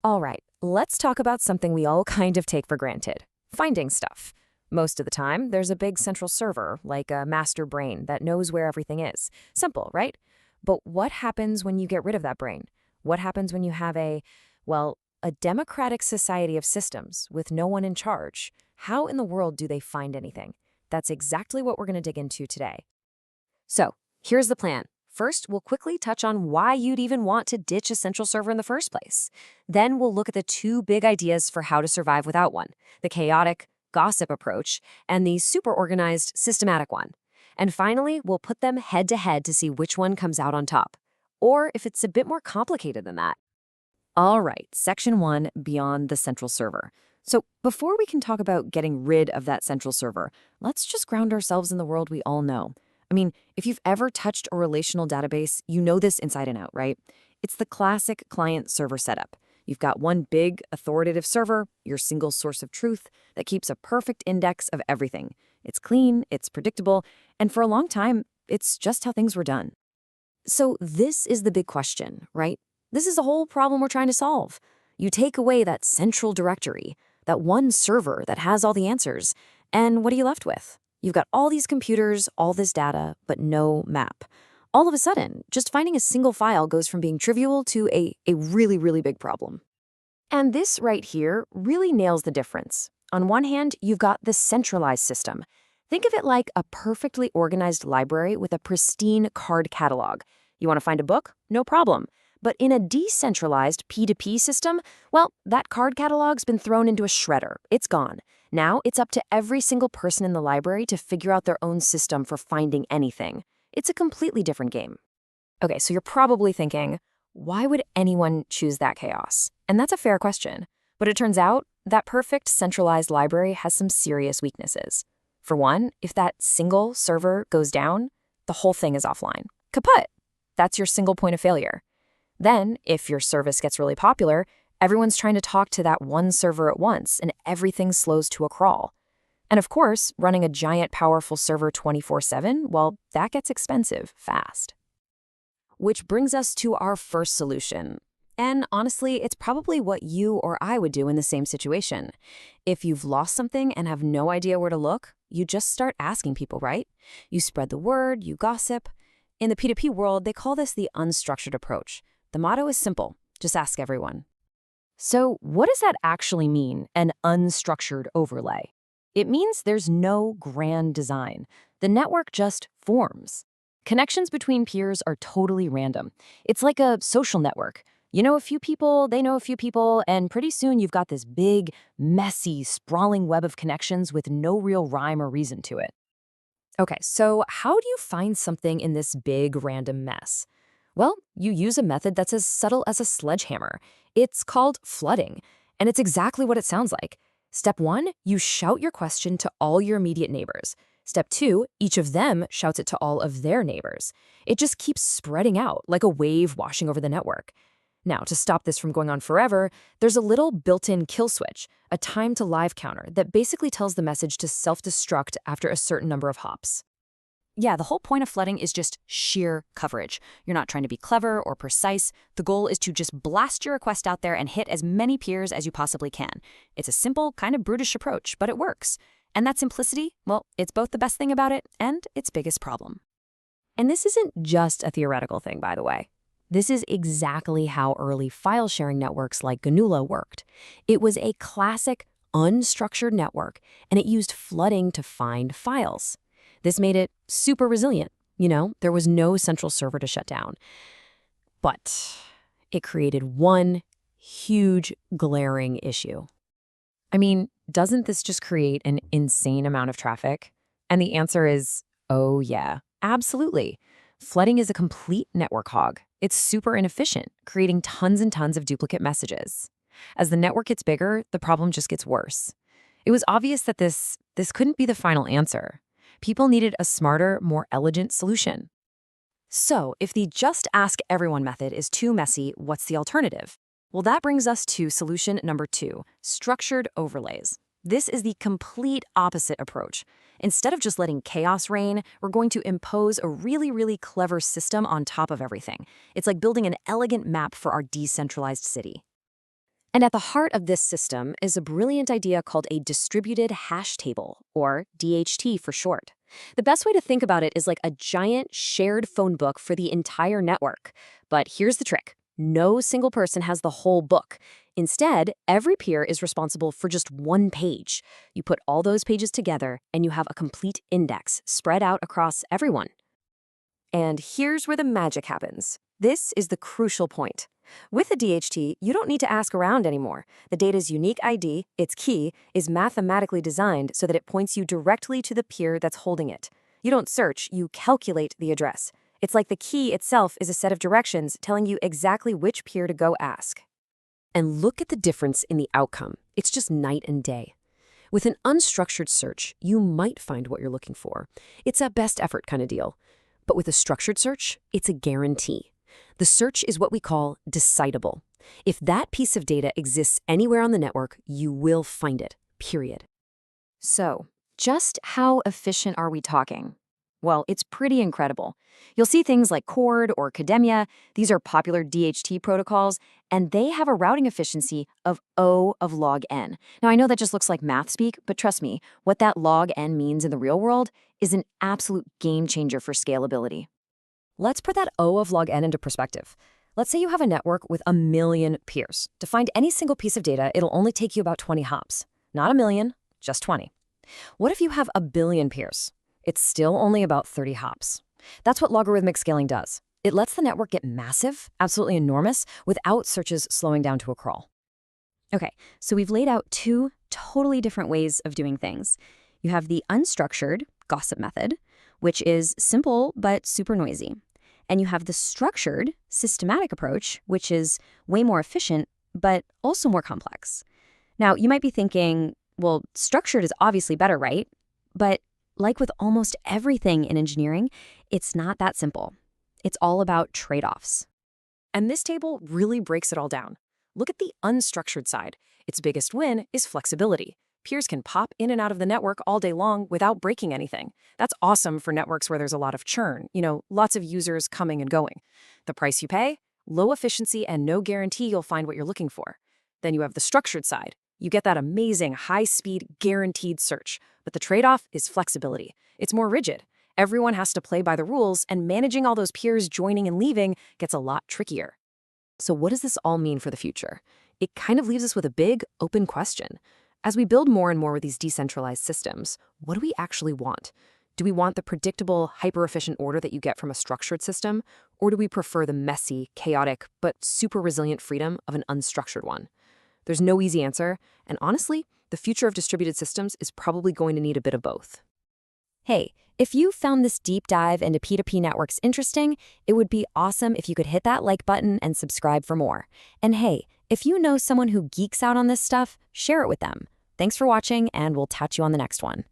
All right, let's talk about something we all kind of take for granted: finding stuff. Most of the time, there's a big central server, like a master brain, that knows where everything is. Simple, right? But what happens when you get rid of that brain? What happens when you have a democratic society of systems with no one in charge? How in the world do they find anything? That's exactly what we're going to dig into today. So, here's the plan. First, we'll quickly touch on why you'd even want to ditch a central server in the first place. Then we'll look at the two big ideas for how to survive without one: the chaotic, gossip approach and the super organized, systematic one. And finally, we'll put them head to head to see which one comes out on top. Or if it's a bit more complicated than that. All right, section one: beyond the central server. So, before we can talk about getting rid of that central server, let's just ground ourselves in the world we all know. I mean, if you've ever touched a relational database, you know this inside and out, right? It's the classic client-server setup. You've got one big, authoritative server, your single source of truth, that keeps a perfect index of everything. It's clean, it's predictable, and for a long time, it's just how things were done. So this is the big question, right? This is the whole problem we're trying to solve. You take away that central directory, that one server that has all the answers, and what are you left with? You've got all these computers, all this data, but no map. All of a sudden, just finding a single file goes from being trivial to a really, really big problem. And this right here really nails the difference. On one hand, you've got the centralized system. Think of it like a perfectly organized library with a pristine card catalog. You want to find a book? No problem. But in a decentralized P2P system, well, that card catalog's been thrown into a shredder. It's gone. Now it's up to every single person in the library to figure out their own system for finding anything. It's a completely different game. Okay, so you're probably thinking, why would anyone choose that chaos? And that's a fair question. But it turns out that perfect centralized library has some serious weaknesses. For one, if that single server goes down, the whole thing is offline. Kaput! That's your single point of failure. Then, if your service gets really popular, everyone's trying to talk to that one server at once, and everything slows to a crawl. And of course, running a giant, powerful server 24/7, well, that gets expensive fast. Which brings us to our first solution. And honestly, it's probably what you or I would do in the same situation. If you've lost something and have no idea where to look, you just start asking people, right? You spread the word, you gossip. In the P2P world, they call this the unstructured approach. The motto is simple: just ask everyone. So what does that actually mean, an unstructured overlay? It means there's no grand design. The network just forms. Connections between peers are totally random. It's like a social network. You know a few people, they know a few people, and pretty soon you've got this big, messy, sprawling web of connections with no real rhyme or reason to it. Okay, so how do you find something in this big, random mess? Well, you use a method that's as subtle as a sledgehammer. It's called flooding, and it's exactly what it sounds like. Step one, you shout your question to all your immediate neighbors. Step two, each of them shouts it to all of their neighbors. It just keeps spreading out like a wave washing over the network. Now, to stop this from going on forever, there's a little built-in kill switch, a time to live counter that basically tells the message to self-destruct after a certain number of hops. Yeah, the whole point of flooding is just sheer coverage. You're not trying to be clever or precise. The goal is to just blast your request out there and hit as many peers as you possibly can. It's a simple, kind of brutish approach, but it works. And that simplicity, well, it's both the best thing about it and its biggest problem. And this isn't just a theoretical thing, by the way. This is exactly how early file-sharing networks like GNU worked. It was a classic, unstructured network, and it used flooding to find files. This made it super resilient. You know, there was no central server to shut down. But it created one huge, glaring issue. I mean, doesn't this just create an insane amount of traffic? And the answer is, oh yeah, absolutely. Flooding is a complete network hog. It's super inefficient, creating tons and tons of duplicate messages. As the network gets bigger, the problem just gets worse. It was obvious that this couldn't be the final answer. People needed a smarter, more elegant solution. So, if the just ask everyone method is too messy, what's the alternative? Well, that brings us to solution number 2, structured overlays. This is the complete opposite approach. Instead of just letting chaos reign, we're going to impose a really, really clever system on top of everything. It's like building an elegant map for our decentralized city. And at the heart of this system is a brilliant idea called a distributed hash table, or DHT for short. The best way to think about it is like a giant shared phone book for the entire network. But here's the trick. No single person has the whole book. Instead, every peer is responsible for just one page. You put all those pages together, and you have a complete index spread out across everyone. And here's where the magic happens. This is the crucial point. With a DHT, you don't need to ask around anymore. The data's unique ID, its key, is mathematically designed so that it points you directly to the peer that's holding it. You don't search, you calculate the address. It's like the key itself is a set of directions telling you exactly which peer to go ask. And look at the difference in the outcome. It's just night and day. With an unstructured search, you might find what you're looking for. It's a best effort kind of deal. But with a structured search, it's a guarantee. The search is what we call decidable. If that piece of data exists anywhere on the network, you will find it, period. So, just how efficient are we talking? Well, it's pretty incredible. You'll see things like Cord or Cademia. These are popular DHT protocols, and they have a routing efficiency of O of log n. Now, I know that just looks like math speak, but trust me, what that log n means in the real world is an absolute game changer for scalability. Let's put that O of log n into perspective. Let's say you have a network with 1 million peers. To find any single piece of data, it'll only take you about 20 hops. Not 1 million, just 20. What if you have 1 billion peers? It's still only about 30 hops. That's what logarithmic scaling does. It lets the network get massive, absolutely enormous, without searches slowing down to a crawl. Okay, so we've laid out 2 totally different ways of doing things. You have the unstructured gossip method, which is simple but super noisy. And you have the structured systematic approach, which is way more efficient, but also more complex. Now, you might be thinking, well, structured is obviously better, right? But like with almost everything in engineering, it's not that simple. It's all about trade-offs. And this table really breaks it all down. Look at the unstructured side. Its biggest win is flexibility. Peers can pop in and out of the network all day long without breaking anything. That's awesome for networks where there's a lot of churn, lots of users coming and going. The price you pay? Low efficiency and no guarantee you'll find what you're looking for. Then you have the structured side. You get that amazing, high-speed, guaranteed search. But the trade-off is flexibility. It's more rigid. Everyone has to play by the rules, and managing all those peers joining and leaving gets a lot trickier. So what does this all mean for the future? It kind of leaves us with a big, open question. As we build more and more with these decentralized systems, what do we actually want? Do we want the predictable, hyper-efficient order that you get from a structured system? Or do we prefer the messy, chaotic, but super resilient freedom of an unstructured one? There's no easy answer, and honestly, the future of distributed systems is probably going to need a bit of both. Hey, if you found this deep dive into P2P networks interesting, it would be awesome if you could hit that like button and subscribe for more. And hey, if you know someone who geeks out on this stuff, share it with them. Thanks for watching, and we'll catch you on the next one.